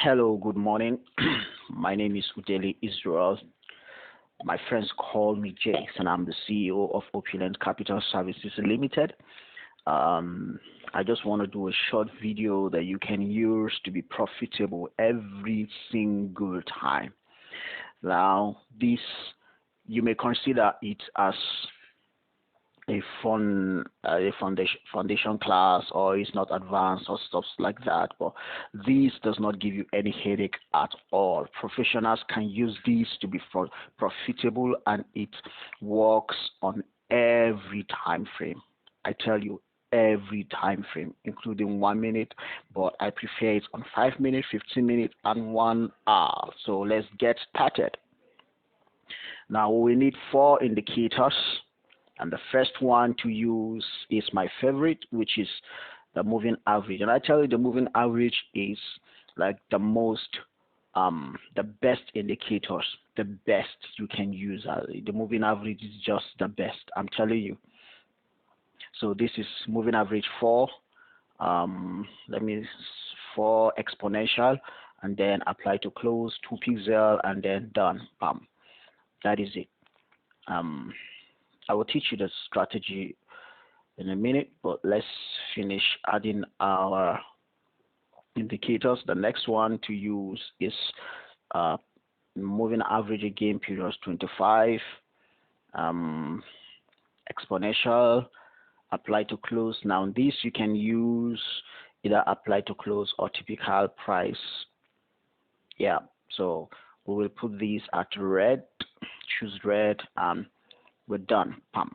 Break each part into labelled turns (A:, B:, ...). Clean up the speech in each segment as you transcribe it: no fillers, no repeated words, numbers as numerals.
A: Hello, good morning. My name is Udeli Israel. My friends call me Jace, and I'm the CEO of Opulent Capital Services Limited. I just want to do a short video that you can use to be profitable every single time. Now, this you may consider it as a foundation class, or it's not advanced or stuff like that, but this does not give you any headache at all. Professionals can use this to be profitable, and it works on every time frame. I tell you, every time frame, including 1 minute, but I prefer it on 5 minutes, 15 minutes, and 1 hour. So let's get started. Now we need 4 indicators. And the first one to use is my favorite, which is the moving average. And I tell you, the moving average is like the best indicators, the best you can use. The moving average is just the best, I'm telling you. So this is moving average 4. 4 exponential, and then apply to close, 2 pixel, and then done. Bam. That is it. I will teach you the strategy in a minute, but let's finish adding our indicators. The next one to use is moving average again, periods 25, exponential, apply to close. Now this you can use either apply to close or typical price. Yeah, so we will put these at red, choose red, and we're done. Pam.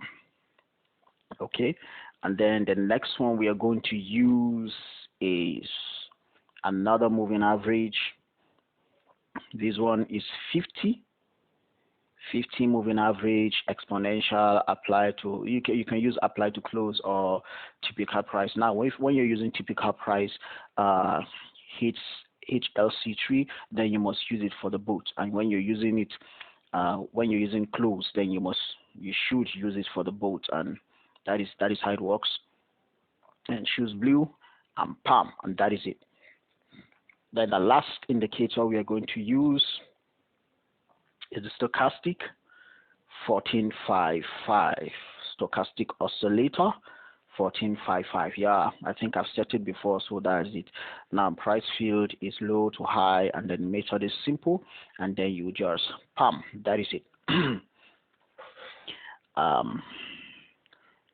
A: Okay, and then the next one we are going to use is another moving average. This one is 50 moving average, exponential, apply to, you can use apply to close or typical price. Now when you're using typical price, hits HLC3, then you must use it for the boot, and when you're using it when you're using close, then you should use it for the boat, and that is how it works. And choose blue and palm, and that is it. Then the last indicator we are going to use is the stochastic 1455 stochastic oscillator 1455. Yeah, I think I've set it before, so that is it. Now price field is low to high, and then method is simple, and then you just pam, that is it.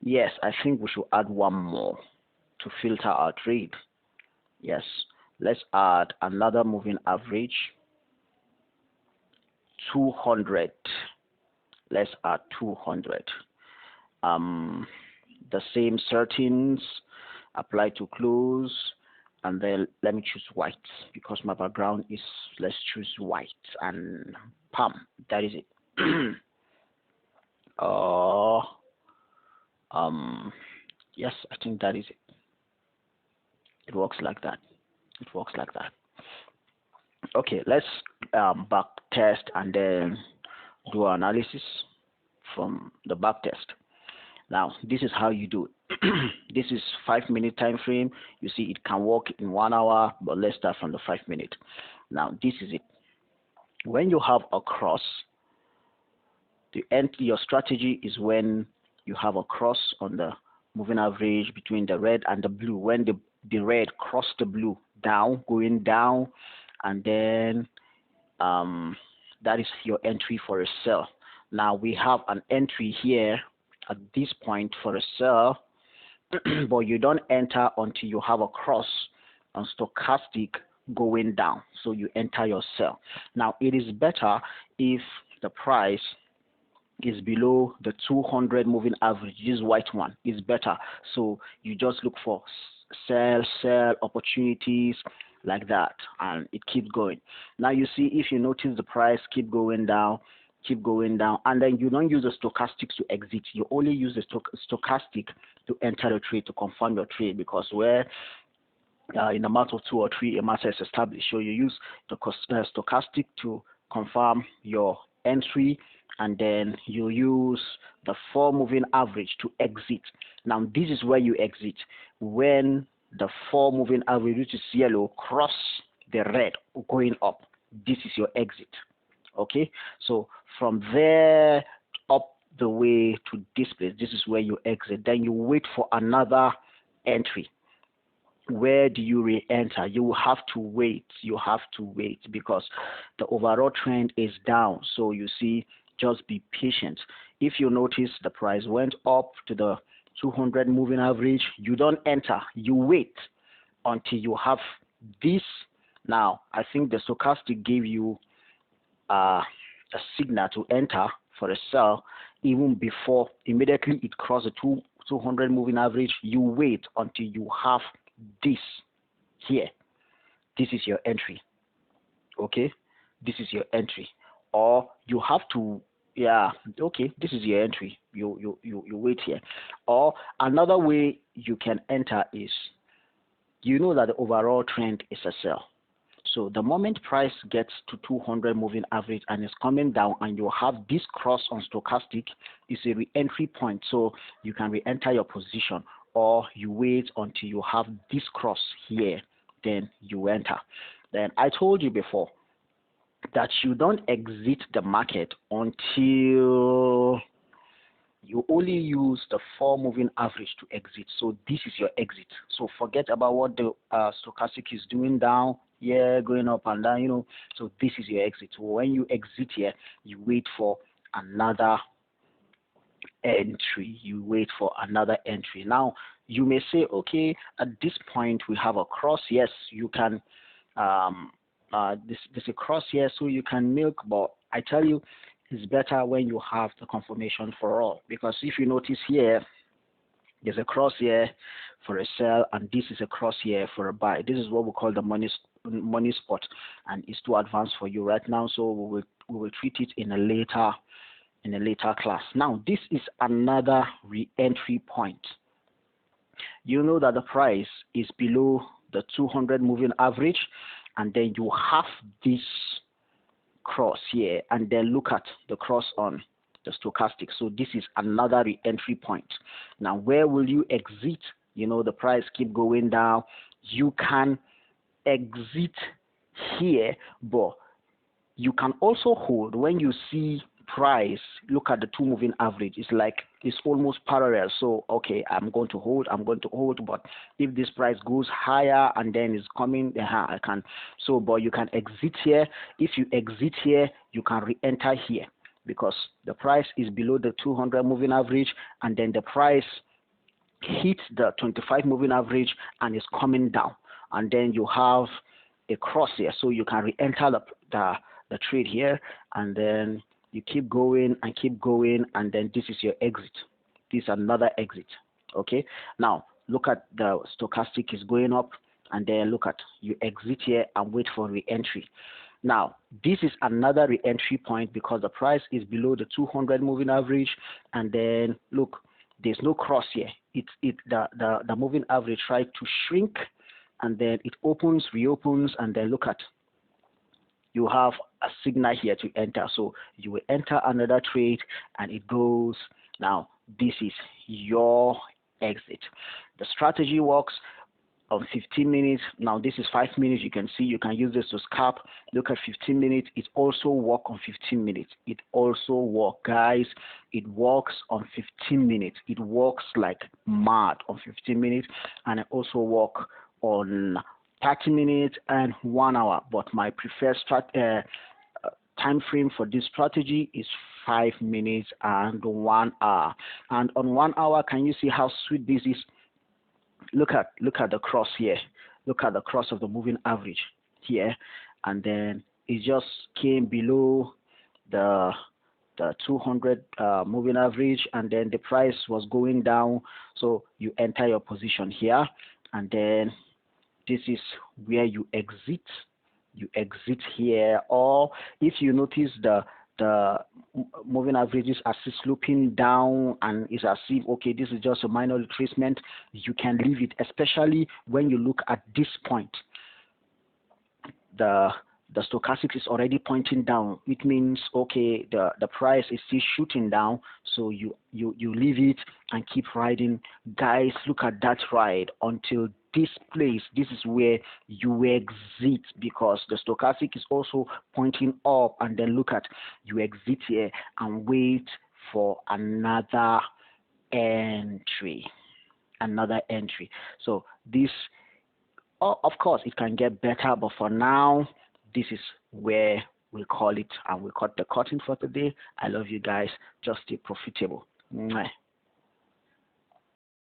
A: Yes, I think we should add one more to filter our trade. Yes, let's add another moving average, 200. Let's add 200. The same settings, apply to close, and then let me choose white because my background is, let's choose white, and pam, that is it. Yes, I think that is it. It works like that. It works like that. Okay, let's back test and then do analysis from the back test. Now this is how you do it. This is 5-minute time frame. You see it can work in 1 hour, but let's start from the 5-minute. Now this is it. When you have a cross, your strategy is when you have a cross on the moving average between the red and the blue. When the red cross the blue down, going down, and then that is your entry for a sell. Now we have an entry here at this point for a sell, but you don't enter until you have a cross on stochastic going down, so you enter your sell. Now it is better if the price is below the 200 moving average. This white one is better, so you just look for sell opportunities like that, and it keeps going. Now you see, if you notice the price keep going down, and then you don't use the stochastics to exit. You only use the stochastic to enter the trade, to confirm your trade, because where in a matter of 2 or 3 a matter is established, so you use the stochastic to confirm your entry, and then you use the 4 moving average to exit. Now this is where you exit when the 4 moving average, which is yellow, cross the red going up, this is your exit. Okay, so from there up the way to this place, this is where you exit. Then you wait for another entry. Where do you re-enter? You will have to wait. You have to wait because the overall trend is down. So you see, just be patient. If you notice the price went up to the 200 moving average, you don't enter. You wait until you have this. Now, I think the stochastic gave you a signal to enter for a sell even before immediately it crosses the 200 moving average. You wait until you have this here. This is your entry. Okay, this is your entry. Or you have to, yeah, okay, this is your entry. You wait here. Or another way you can enter is, you know that the overall trend is a sell. So the moment price gets to 200 moving average and is coming down, and you have this cross on stochastic, is a re-entry point. So you can re-enter your position, or you wait until you have this cross here, then you enter. Then I told you before that you don't exit the market until you only use the 4 moving average to exit. So this is your exit. So forget about what the stochastic is doing down here, going up and down, you know. So this is your exit. So when you exit here, you wait for another entry. You wait for another entry. Now you may say, okay, at this point we have a cross. Yes, you can there's a cross here, so you can milk, but I tell you, it's better when you have the confirmation for all, because if you notice here, there's a cross here for a sell, and this is a cross here for a buy. This is what we call the money spot, and it's too advanced for you right now, so we will treat it in a later class. Now this is another re-entry point. You know that the price is below the 200 moving average, and then you have this cross here, and then look at the cross on the stochastic. So this is another re-entry point. Now where will you exit? You know, the price keep going down. You can exit here, but you can also hold. When you see price, look at the 2 moving average, it's almost parallel. So okay, I'm going to hold, but if this price goes higher and then is coming, I can. So but you can exit here. If you exit here, you can re-enter here, because the price is below the 200 moving average, and then the price hits the 25 moving average and is coming down, and then you have a cross here, so you can re-enter the trade here, and then you keep going, and then this is your exit. This is another exit. Okay, now look at the stochastic is going up, and then look at, you exit here and wait for re-entry. Now this is another re-entry point, because the price is below the 200 moving average, and then look, there's no cross here. The moving average tried to shrink, and then it opens, reopens, and then look at, you have a signal here to enter. So you will enter another trade, and it goes. Now this is your exit. The strategy works on 15 minutes. Now this is 5 minutes. You can see, you can use this to scalp. Look at 15 minutes. It also works on 15 minutes. It also works, guys. It works on 15 minutes. It works like mad on 15 minutes, and it also works on 30 minutes and 1 hour. But my preferred time frame for this strategy is 5 minutes and 1 hour. And on 1 hour, can you see how sweet this is? Look at the cross here. Look at the cross of the moving average here, and then it just came below the 200 moving average, and then the price was going down. So you enter your position here, and then this is where you exit. You exit here, or if you notice the moving averages are still sloping down, and it's as if, okay, this is just a minor retracement, you can leave it, especially when you look at this point. The stochastic is already pointing down. It means, okay, the price is still shooting down, so you leave it and keep riding. Guys, look at that ride until this place, this is where you exit, because the stochastic is also pointing up, and then look at, you exit here and wait for another entry. So this, of course, it can get better, but for now, this is where we call it, and we cut the curtain for today. I love you guys. Just stay profitable. Mwah.